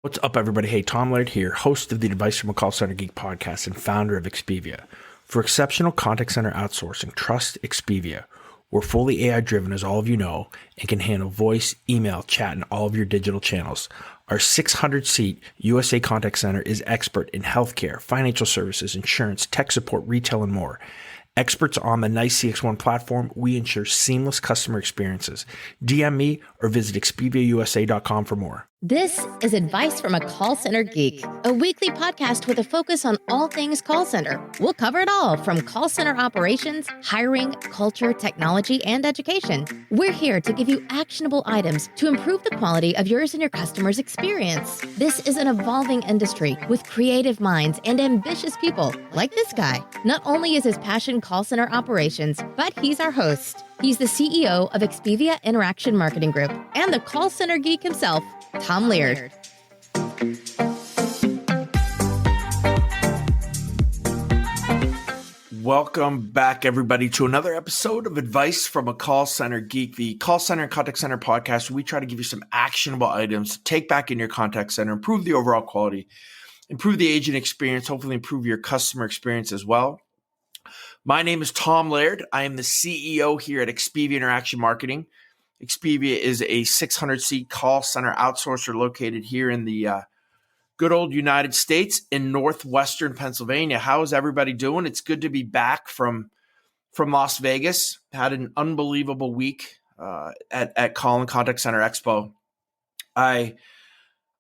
What's up, everybody? Hey, Tom Laird here, host of the Advice from a Call Center Geek podcast and founder of Expivia. For exceptional contact center outsourcing, trust Expivia. We're fully AI-driven, as all of you know, and can handle voice, email, chat, and all of your digital channels. Our 600-seat USA contact center is expert in healthcare, financial services, insurance, tech support, retail, and more. Experts on the NICE CX1 platform, we ensure seamless customer experiences. DM me or visit expiviausa.com for more. This is Advice from a Call Center Geek, a weekly podcast with a focus on all things call center. We'll cover it all from call center operations, hiring, culture, technology, and education. We're here to give you actionable items to improve the quality of yours and your customers' experience. This is an evolving industry with creative minds and ambitious people, like this guy. Not only is his passion call center operations, but he's our host. He's the CEO of Expivia Interaction Marketing Group and the Call Center Geek himself, Tom Laird. Welcome back, everybody, to another episode of Advice from a Call Center Geek, the call center and contact center podcast. We try to give you some actionable items to take back in your contact center, improve the overall quality, improve the agent experience, hopefully improve your customer experience as well. My name is Tom Laird. I am the CEO here at Expivia Interaction Marketing. Expivia is a 600-seat call center outsourcer located here in the good old United States in northwestern Pennsylvania. How is everybody doing? It's good to be back from Las Vegas. Had an unbelievable week at Call and Contact Center Expo. I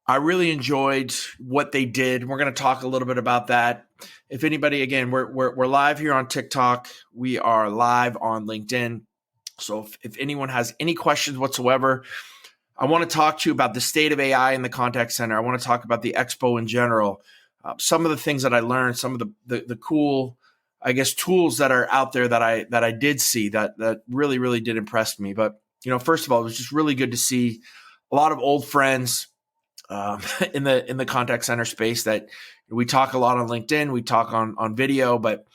really enjoyed what they did. We're going to talk a little bit about that. If anybody, again, we're live here on TikTok. We are live on LinkedIn. So if anyone has any questions whatsoever, I want to talk to you about the state of AI in the contact center. I want to talk about the Expo in general. Some of the things that I learned, some of the cool, I guess, tools that are out there that I did see that really, really did impress me. But, first of all, it was just really good to see a lot of old friends in the contact center space that we talk a lot on LinkedIn, we talk on video, but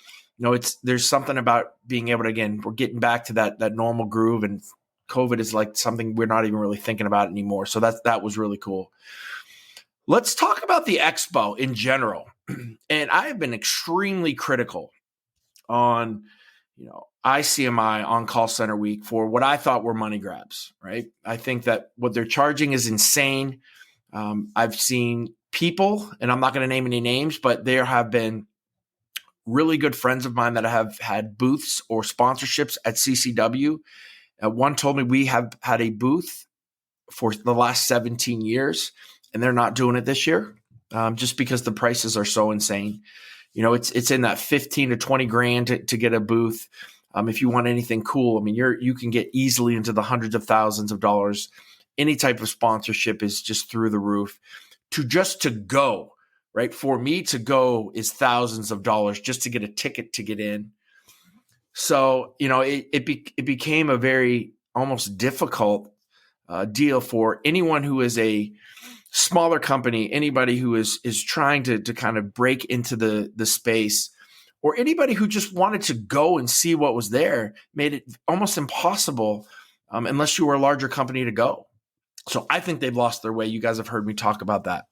there's something about being able to, again, we're getting back to that normal groove, and COVID is like something we're not even really thinking about anymore. So that was really cool. Let's talk about the Expo in general. And I have been extremely critical on, ICMI on Call Center Week for what I thought were money grabs, right? I think that what they're charging is insane. I've seen people, and I'm not going to name any names, but there have been really good friends of mine that have had booths or sponsorships at CCW. One told me we have had a booth for the last 17 years, and they're not doing it this year just because the prices are so insane. It's in that 15 to 20 grand to get a booth. If you want anything cool, you can get easily into the hundreds of thousands of dollars. Any type of sponsorship is just through the roof. To go, right? For me to go is thousands of dollars just to get a ticket to get in. So, it became a very almost difficult deal for anyone who is a smaller company, anybody who is trying to kind of break into the space, or anybody who just wanted to go and see what was there, made it almost impossible unless you were a larger company to go. So I think they've lost their way. You guys have heard me talk about that.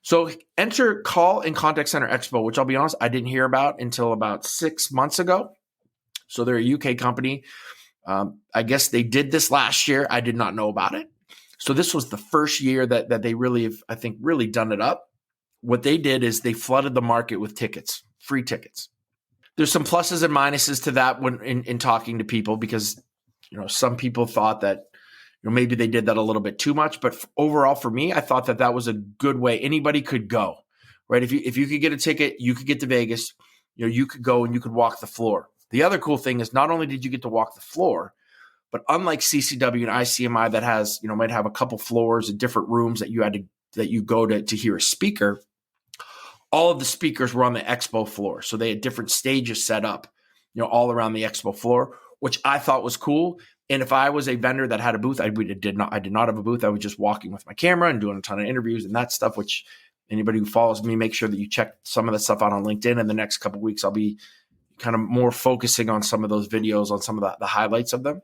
So enter Call and Contact Center Expo, which I'll be honest, I didn't hear about until about 6 months ago. So they're a UK company. I guess they did this last year. I did not know about it. So this was the first year that they really have, I think, really done it up. What they did is they flooded the market with tickets, free tickets. There's some pluses and minuses to that when in talking to people, because some people thought that maybe they did that a little bit too much. But overall, for me, I thought that was a good way. Anybody could go, right? If you could get a ticket, you could get to Vegas. You could go and you could walk the floor. The other cool thing is not only did you get to walk the floor, but unlike CCW and ICMI that has, might have a couple floors and different rooms that you go to hear a speaker, all of the speakers were on the Expo floor. So they had different stages set up, all around the Expo floor, which I thought was cool. And if I was a vendor that had a booth, I did not have a booth. I was just walking with my camera and doing a ton of interviews and that stuff, which anybody who follows me, make sure that you check some of that stuff out on LinkedIn. In the next couple of weeks, I'll be kind of more focusing on some of those videos, on some of the highlights of them.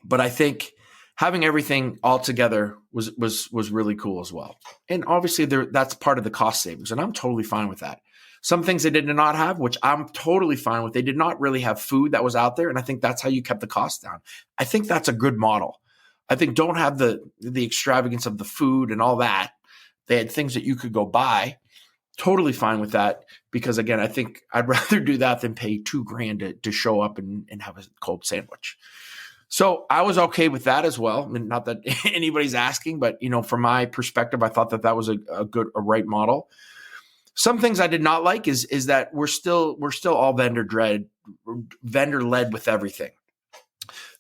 But I think having everything all together was really cool as well. And obviously that's part of the cost savings, and I'm totally fine with that. Some things they did not have, which I'm totally fine with. They did not really have food that was out there, and I think that's how you kept the cost down. I think that's a good model. I think don't have the extravagance of the food and all that. They had things that you could go buy. Totally fine with that, because again, I think I'd rather do that than pay $2,000 to show up and have a cold sandwich. So I was okay with that as well. I mean, not that anybody's asking, but from my perspective, I thought that was a right model. Some things I did not like is that we're still all vendor led with everything.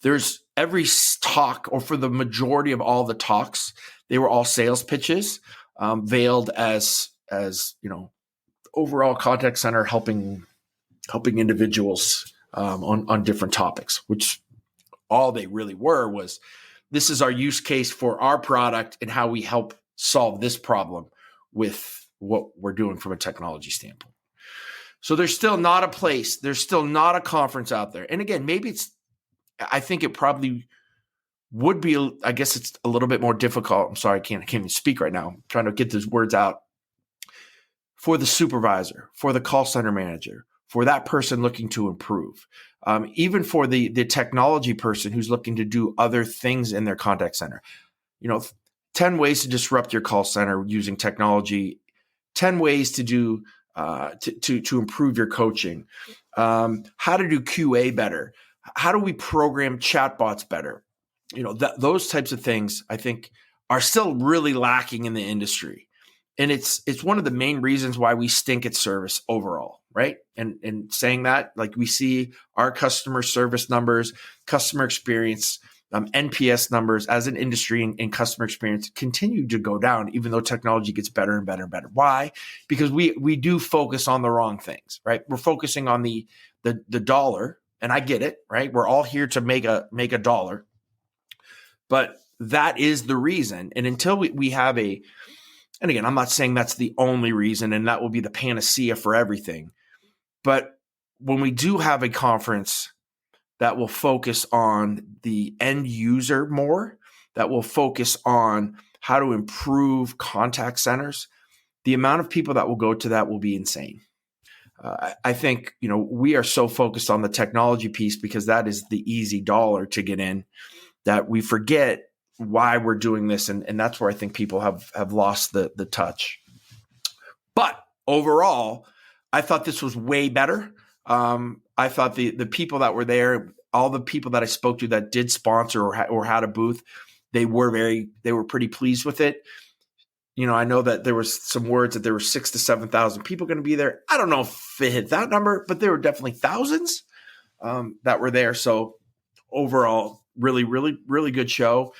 There's every talk, or for the majority of all the talks, they were all sales pitches, veiled as overall contact center helping individuals on different topics, which all they really were was, this is our use case for our product and how we help solve this problem with what we're doing from a technology standpoint. So there's still not a place, there's still not a conference out there. And again, I think it probably would be, I guess it's a little bit more difficult. I'm sorry, I can't even speak right now. I'm trying to get those words out. For the supervisor, for the call center manager, for that person looking to improve, even for the technology person who's looking to do other things in their contact center. 10 ways to disrupt your call center using technology, 10 ways to do to improve your coaching, how to do QA better, how do we program chatbots better? Those types of things I think are still really lacking in the industry. And it's one of the main reasons why we stink at service overall, right? And saying that, like, we see our customer service numbers, customer experience, NPS numbers as an industry and customer experience continue to go down, even though technology gets better and better and better. Why? Because we do focus on the wrong things, right? We're focusing on the dollar, and I get it, right? We're all here to make a dollar, but that is the reason. And until we have and again, I'm not saying that's the only reason and that will be the panacea for everything. But when we do have a conference that will focus on the end user more, that will focus on how to improve contact centers, the amount of people that will go to that will be insane. I think, we are so focused on the technology piece because that is the easy dollar to get in, that we forget why we're doing this. And that's where I think people have lost the touch. But overall, I thought this was way better. I thought the people that were there, all the people that I spoke to that did sponsor or had a booth, they were pretty pleased with it. I know that there was some words that there were 6,000 to 7,000 people going to be there. I don't know if it hit that number, but there were definitely thousands that were there. So overall, really, really, really good show.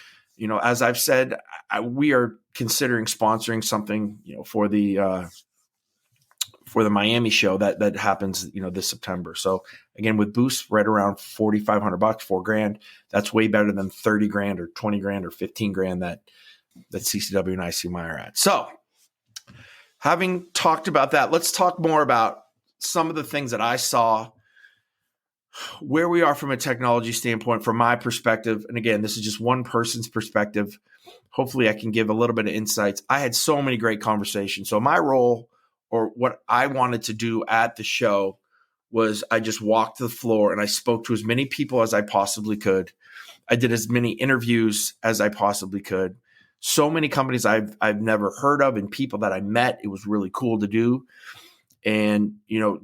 As I've said, we are considering sponsoring something, for the Miami show that happens, this September. So again, with booths right around $4,500, $4,000, that's way better than $30,000 or $20,000 or $15,000 that CCW and ICMI are at. So having talked about that, let's talk more about some of the things that I saw, where we are from a technology standpoint, from my perspective. And again, this is just one person's perspective. Hopefully I can give a little bit of insights. I had so many great conversations. So my role, or what I wanted to do at the show, was I just walked the floor and I spoke to as many people as I possibly could. I did as many interviews as I possibly could. So many companies I've never heard of and people that I met. It was really cool to do. And,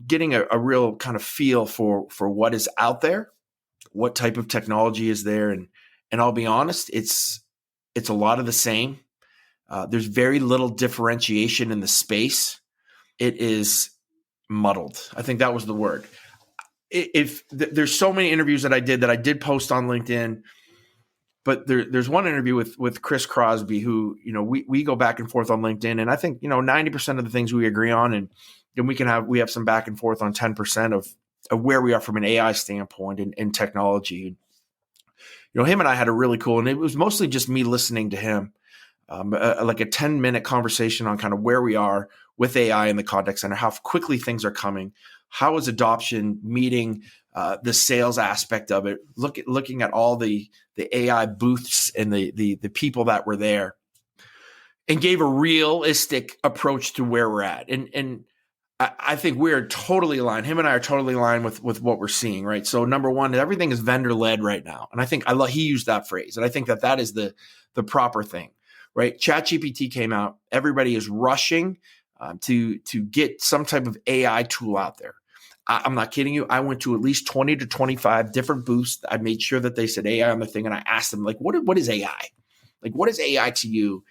getting a real kind of feel for what is out there, what type of technology is there. And I'll be honest, it's a lot of the same. There's very little differentiation in the space. It is muddled. I think that was the word. There's so many interviews that I did post on LinkedIn, but there's one interview with Chris Crosby, who, we go back and forth on LinkedIn. And I think, 90% of the things we agree on, and then we have some back and forth on 10% of where we are from an AI standpoint and technology. Him and I had a really cool, and it was mostly just me listening to him, like a 10-minute conversation on kind of where we are with AI in the contact center, how quickly things are coming, how is adoption meeting the sales aspect of it, looking at all the AI booths and the people that were there, and gave a realistic approach to where we're at. And I think we're totally aligned. Him and I are totally aligned with what we're seeing, right? So number one, everything is vendor led right now. And I think he used that phrase. And I think that is the proper thing, right? ChatGPT came out. Everybody is rushing to get some type of AI tool out there. I'm not kidding you. I went to at least 20 to 25 different booths. I made sure that they said AI on the thing. And I asked them, like, what is AI? Like, what is AI to you?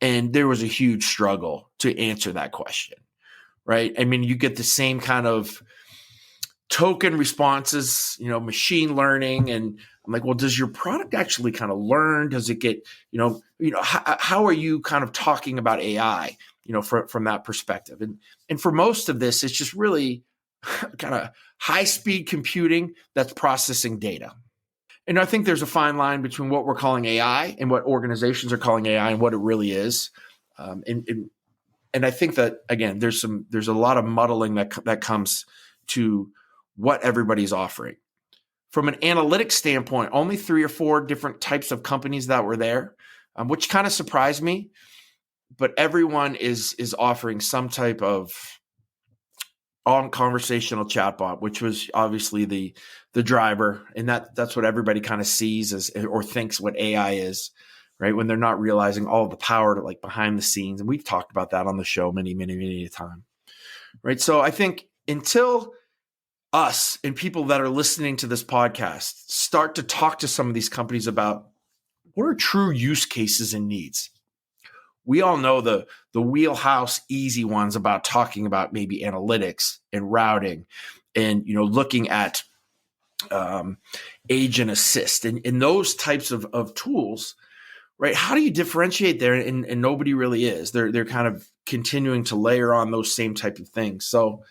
And there was a huge struggle to answer that question. Right. I mean, you get the same kind of token responses, machine learning. And I'm like, well, does your product actually kind of learn? Does it get, how are you kind of talking about AI, from that perspective? And for most of this, it's just really kind of high speed computing that's processing data. And I think there's a fine line between what we're calling AI and what organizations are calling AI and what it really is. And I think that, again, there's a lot of muddling that comes to what everybody's offering. From an analytics standpoint, only 3 or 4 different types of companies that were there, which kind of surprised me. But everyone is offering some type of conversational chatbot, which was obviously the driver, and that's what everybody kind of sees as or thinks what AI is. Right, when they're not realizing all of the power like behind the scenes. And we've talked about that on the show many a time. Right. So I think until us and people that are listening to this podcast start to talk to some of these companies about what are true use cases and needs. We all know the wheelhouse easy ones about talking about maybe analytics and routing and, looking at agent assist and those types of tools. Right. How do you differentiate there? And nobody really is. They're kind of continuing to layer on those same type of things. So,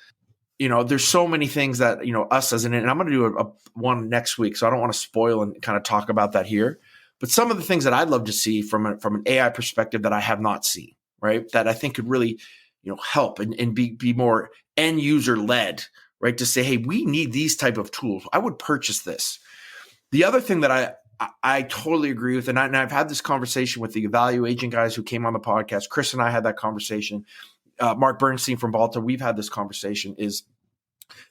there's so many things that, us as and I'm going to do a one next week. So I don't want to spoil and kind of talk about that here. But some of the things that I'd love to see from an AI perspective that I have not seen, right, that I think could really, help and be more end user led, right, to say, hey, we need these type of tools. I would purchase this. The other thing that I totally agree with, and I've had this conversation with the Value Agent guys who came on the podcast. Chris and I had that conversation. Mark Bernstein from Balta, we've had this conversation, is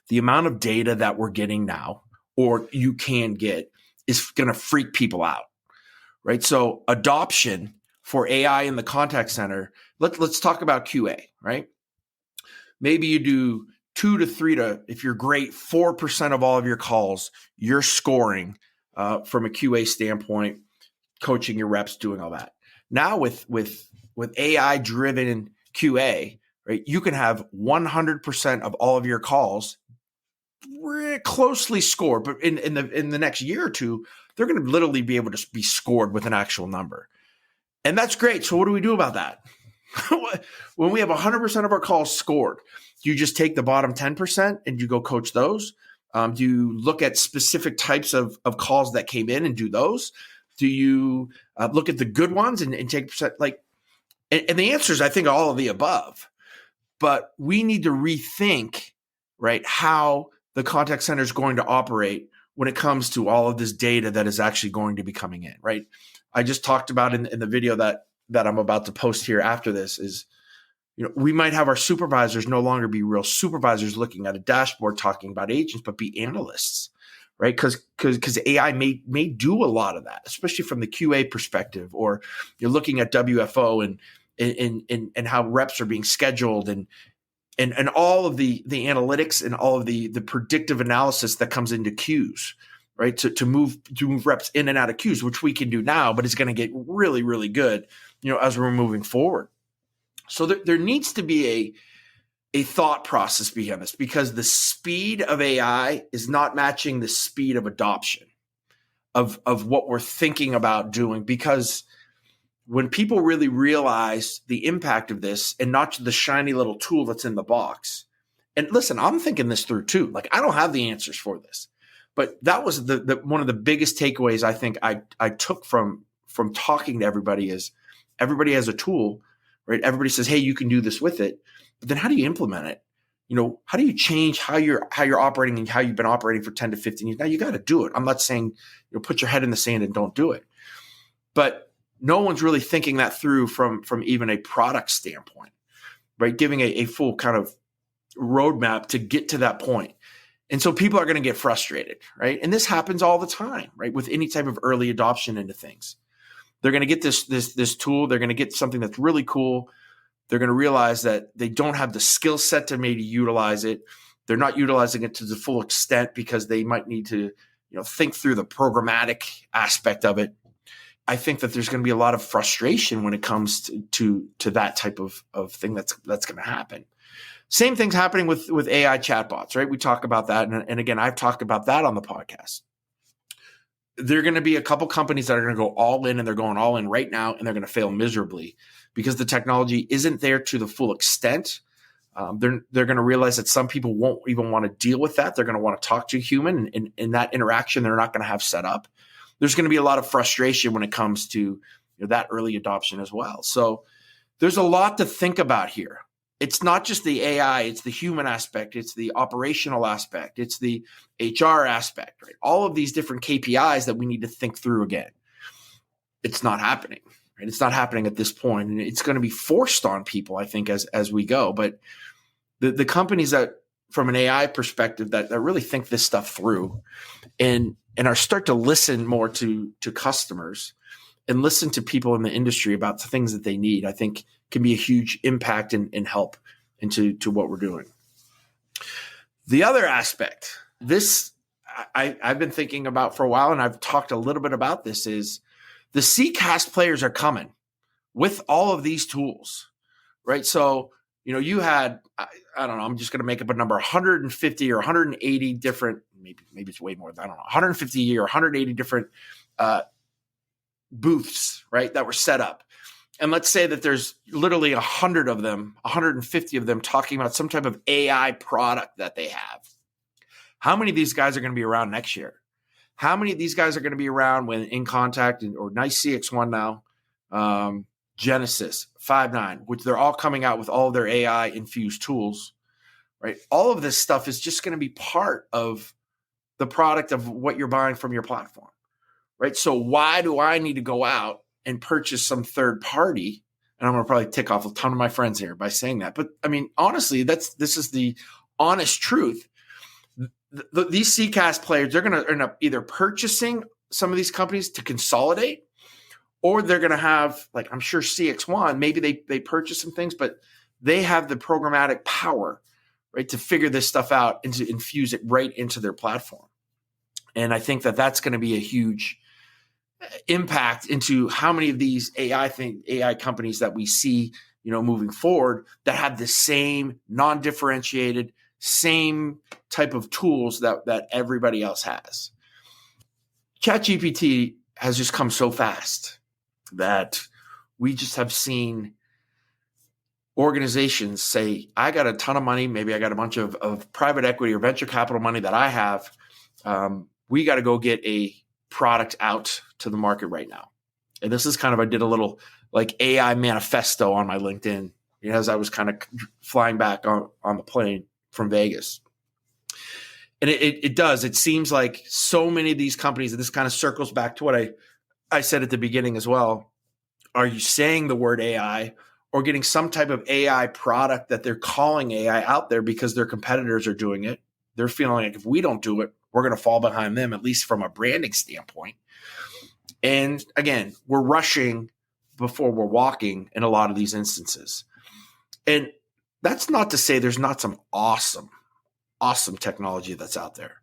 the amount of data that we're getting now, or you can get, is going to freak people out, right? So adoption for AI in the contact center, let's talk about QA, right? Maybe you do 2 to 3 to, if you're great, 4% of all of your calls, you're scoring from a QA standpoint, coaching your reps, doing all that. Now with AI driven QA, right, you can have 100% of all of your calls closely scored, but in the next year or two, they're going to literally be able to be scored with an actual number. And that's great. So what do we do about that? When we have 100% of our calls scored, do you just take the bottom 10% and you go coach those? Do you look at specific types of calls that came in and do those? Do you look at the good ones and take percent? And the answer is, I think, all of the above. But we need to rethink, right, how the contact center is going to operate when it comes to all of this data that is actually going to be coming in, right? I just talked about in the video that I'm about to post here after this is, we might have our supervisors no longer be real supervisors looking at a dashboard talking about agents, but be analysts, right? Because AI may do a lot of that, especially from the QA perspective, or you're looking at WFO and how reps are being scheduled and all of the analytics and all of the predictive analysis that comes into queues, right? To move reps in and out of queues, which we can do now, but it's going to get really, really good, as we're moving forward. So there needs to be a thought process behind this, because the speed of AI is not matching the speed of adoption of what we're thinking about doing. Because when people really realize the impact of this and not the shiny little tool that's in the box, and listen, I'm thinking this through too. Like, I don't have the answers for this, but that was the one of the biggest takeaways I think I took from talking to everybody is everybody has a tool, right? Everybody says, hey, you can do this with it, but then how do you implement it? how do you change how you're operating and how you've been operating for 10 to 15 years? Now you got to do it. I'm not saying, put your head in the sand and don't do it, but no one's really thinking that through from even a product standpoint, right? Giving a full kind of roadmap to get to that point. And so people are going to get frustrated, right? And this happens all the time, right? With any type of early adoption into things. They're going to get this tool. They're going to get something that's really cool. They're going to realize that they don't have the skill set to maybe utilize it. They're not utilizing it to the full extent because they might need to, think through the programmatic aspect of it. I think that there's going to be a lot of frustration when it comes to that type of thing that's going to happen. Same thing's happening with AI chatbots, right? We talk about that. And again, I've talked about that on the podcast. There are going to be a couple companies that are going to go all in, and they're going all in right now, and they're going to fail miserably because the technology isn't there to the full extent. They're going to realize that some people won't even want to deal with that. They're going to want to talk to a human, and in that interaction, they're not going to have set up. There's going to be a lot of frustration when it comes to that early adoption as well. So there's a lot to think about here. It's not just the AI, it's the human aspect, it's the operational aspect, it's the HR aspect, right? All of these different KPIs that we need to think through again. It's not happening, right? It's not happening at this point, and it's going to be forced on people, I think, as we go. But the companies that, from an AI perspective, that really think this stuff through and are start to listen more to customers and listen to people in the industry about the things that they need, I think can be a huge impact and help into what we're doing. The other aspect, this I've been thinking about for a while, and I've talked a little bit about this, is the CCaaS players are coming with all of these tools, right? So, you had, I don't know, I'm just going to make up a number, 150 or 180 different, maybe it's way more than, I don't know, 150 or 180 different booths, right, that were set up. And let's say that there's literally 100 of them, 150 of them talking about some type of AI product that they have. How many of these guys are going to be around next year? How many of these guys are going to be around when InContact or Nice CX1 now, Genesis, Five9, which they're all coming out with all of their AI infused tools, right? All of this stuff is just going to be part of the product of what you're buying from your platform, right? So why do I need to go out and purchase some third party? And I'm going to probably tick off a ton of my friends here by saying that. But I mean, honestly, this is the honest truth. These CCaaS players, they're going to end up either purchasing some of these companies to consolidate, or they're going to have, like, I'm sure CX1, maybe they purchase some things, but they have the programmatic power, right, to figure this stuff out and to infuse it right into their platform. And I think that that's going to be a huge impact into how many of these AI companies that we see, moving forward, that have the same non-differentiated, same type of tools that everybody else has. ChatGPT has just come so fast that we just have seen organizations say, I got a ton of money, maybe I got a bunch of private equity or venture capital money that I have. We got to go get a product out to the market right now. And this is kind of, I did a little like AI manifesto on my LinkedIn as I was kind of flying back on the plane from Vegas. And it seems like so many of these companies, and this kind of circles back to what I said at the beginning as well. Are you saying the word AI or getting some type of AI product that they're calling AI out there because their competitors are doing it? They're feeling like if we don't do it, we're going to fall behind them, at least from a branding standpoint. And again, we're rushing before we're walking in a lot of these instances. And that's not to say there's not some awesome technology that's out there,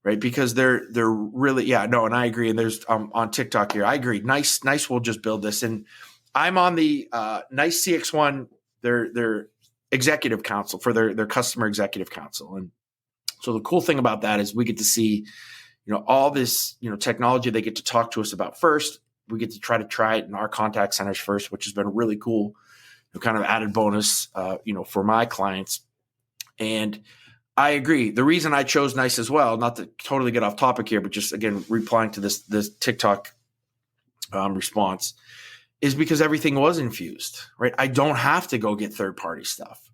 right? Because they're really, and I agree. And there's on TikTok here, I agree. Nice will just build this. And I'm on the Nice CX1, their executive council for their customer executive council. And so the cool thing about that is we get to see, all this, technology they get to talk to us about first. We get to try it in our contact centers first, which has been a really cool kind of added bonus, for my clients. And I agree. The reason I chose Nice as well, not to totally get off topic here, but just again, replying to this TikTok response, is because everything was infused, right? I don't have to go get third party stuff.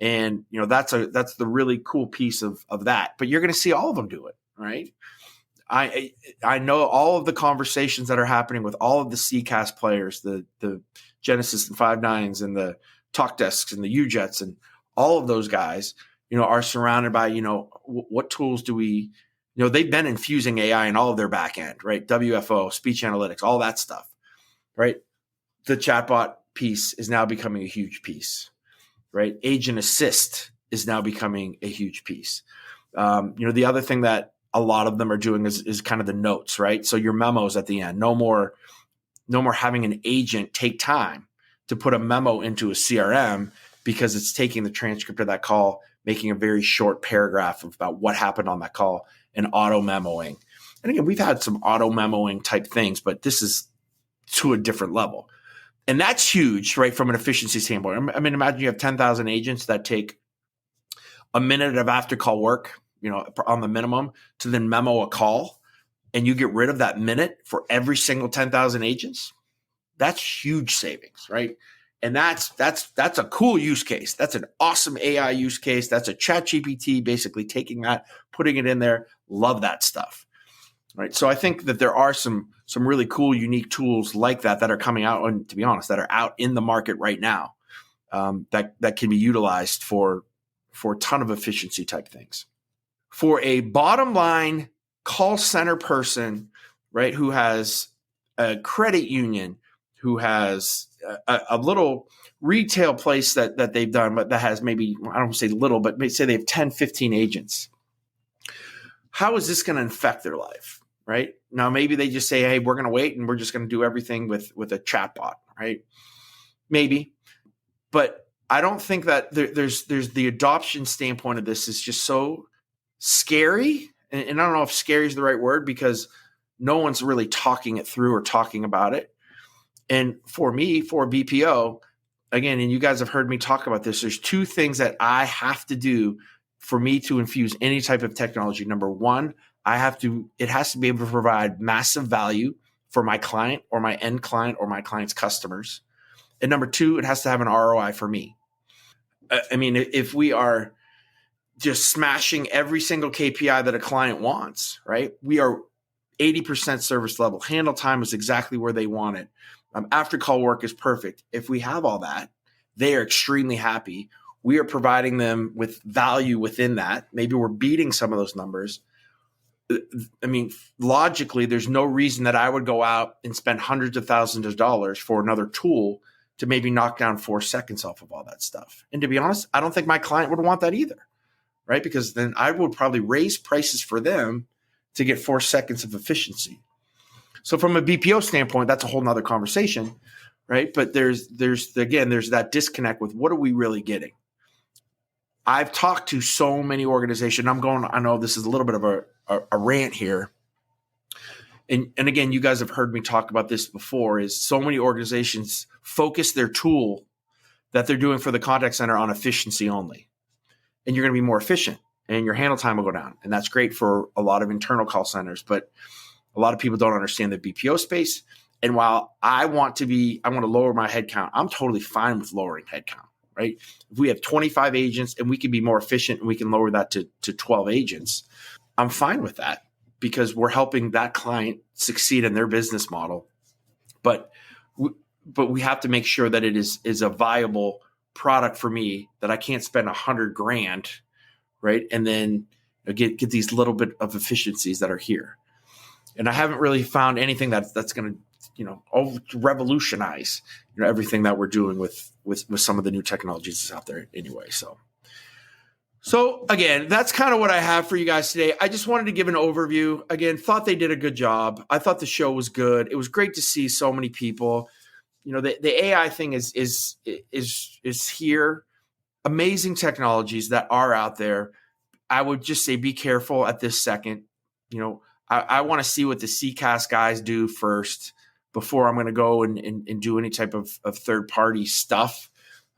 And, that's the really cool piece of that. But you're going to see all of them do it, right? I know all of the conversations that are happening with all of the CCaaS players, the Genesys and Five9s and the TalkDesks and the UJets and all of those guys, are surrounded by, what tools do we, they've been infusing AI in all of their back end, right? WFO, speech analytics, all that stuff, right? The chatbot piece is now becoming a huge piece, right? Agent assist is now becoming a huge piece. The other thing that a lot of them are doing is kind of the notes, right? So your memos at the end, no more having an agent take time to put a memo into a CRM because it's taking the transcript of that call, making a very short paragraph about what happened on that call and auto memoing. And again, we've had some auto memoing type things, but this is to a different level. And that's huge, right? From an efficiency standpoint. I mean, imagine you have 10,000 agents that take a minute of after call work, on the minimum to then memo a call, and you get rid of that minute for every single 10,000 agents. That's huge savings, right? And that's a cool use case. That's an awesome AI use case. That's a ChatGPT basically taking that, putting it in there. Love that stuff, right? So I think that there are some really cool, unique tools like that are coming out, and to be honest, that are out in the market right now, that can be utilized for a ton of efficiency type things. For a bottom line call center person, right, who has a credit union, who has a little retail place that they've done, but that has maybe, I don't want to say little, but maybe say they have 10, 15 agents. How is this going to affect their life, right? Now, maybe they just say, hey, we're going to wait and we're just going to do everything with a chatbot, right? Maybe. But I don't think that there's the adoption standpoint of this is just so scary. And I don't know if scary is the right word because no one's really talking it through or talking about it. And for me, for BPO, again, and you guys have heard me talk about this, there's two things that I have to do for me to infuse any type of technology. Number one, it has to be able to provide massive value for my client or my end client or my client's customers. And number two, it has to have an ROI for me. I mean, if we are just smashing every single KPI that a client wants, right? We are 80% service level. Handle time is exactly where they want it. After call work is perfect. If we have all that, they are extremely happy. We are providing them with value within that. Maybe we're beating some of those numbers. I mean, logically, there's no reason that I would go out and spend hundreds of thousands of dollars for another tool to maybe knock down 4 seconds off of all that stuff. And to be honest, I don't think my client would want that either, right? Because then I would probably raise prices for them to get 4 seconds of efficiency. So from a BPO standpoint, that's a whole nother conversation, right? But there's that disconnect with what are we really getting? I've talked to so many organizations. I know this is a little bit of a rant here. And again, you guys have heard me talk about this before, is so many organizations focus their tool that they're doing for the contact center on efficiency only. And you're going to be more efficient and your handle time will go down. And that's great for a lot of internal call centers, but a lot of people don't understand the BPO space. And while I want to lower my headcount, I'm totally fine with lowering headcount, right? If we have 25 agents and we can be more efficient and we can lower that to 12 agents, I'm fine with that because we're helping that client succeed in their business model. But we have to make sure that it is a viable product for me, that I can't spend $100,000, right? And then get these little bit of efficiencies that are here. And I haven't really found anything that's going to, revolutionize, everything that we're doing with some of the new technologies that's out there anyway. So again, that's kind of what I have for you guys today. I just wanted to give an overview. Again, thought they did a good job. I thought the show was good. It was great to see so many people. The AI thing is here. Amazing technologies that are out there. I would just say be careful at this second. I want to see what the CCaaS guys do first before I'm going to go and do any type of third-party stuff.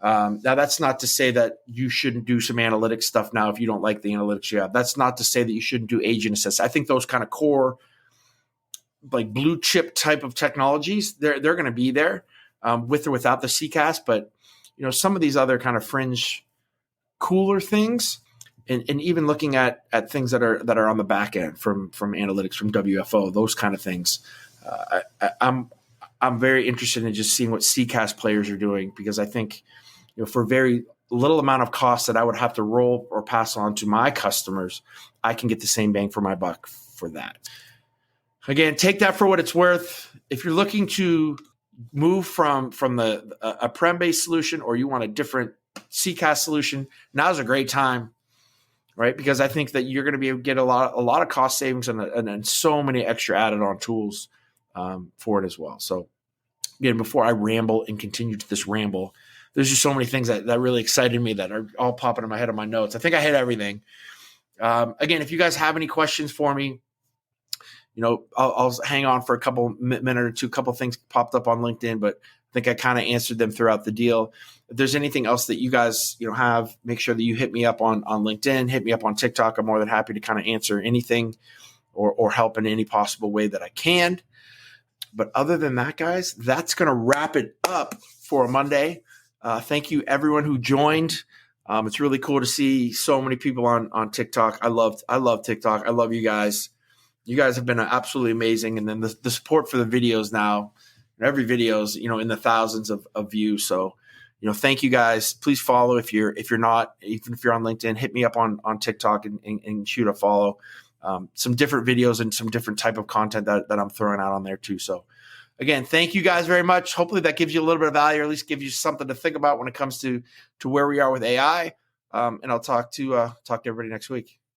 Now, that's not to say that you shouldn't do some analytics stuff now if you don't like the analytics you have. That's not to say that you shouldn't do agent assist. I think those kind of core, like blue chip type of technologies, they're going to be there with or without the CCaaS. But, some of these other kind of fringe cooler things, and even looking at things that are on the back end from analytics, from WFO, those kind of things. I'm very interested in just seeing what CCaaS players are doing, because I think, for very little amount of cost that I would have to roll or pass on to my customers, I can get the same bang for my buck for that. Again, take that for what it's worth. If you're looking to move from a prem-based solution, or you want a different CCaaS solution, now's a great time, right? Because I think that you're going to be able to get a lot of cost savings and so many extra added on tools for it as well. So again, before I ramble and continue to this ramble, there's just so many things that really excited me that are all popping in my head on my notes. I think I hit everything. Again, if you guys have any questions for me, I'll hang on for a minute or two. Couple things popped up on LinkedIn, but I think I kind of answered them throughout the deal. If there's anything else that you guys have, make sure that you hit me up on LinkedIn, hit me up on TikTok. I'm more than happy to kind of answer anything or help in any possible way that I can. But other than that, guys, that's going to wrap it up for a Monday. Thank you, everyone who joined. It's really cool to see so many people on TikTok. I love TikTok. I love you guys. You guys have been absolutely amazing. And then the support for the videos now, every video is, in the thousands of views. So, thank you guys. Please follow if you're not, even if you're on LinkedIn, hit me up on TikTok and shoot a follow. Some different videos and some different type of content that I'm throwing out on there too. So again, thank you guys very much. Hopefully that gives you a little bit of value, or at least gives you something to think about when it comes to where we are with AI. And I'll talk to everybody next week.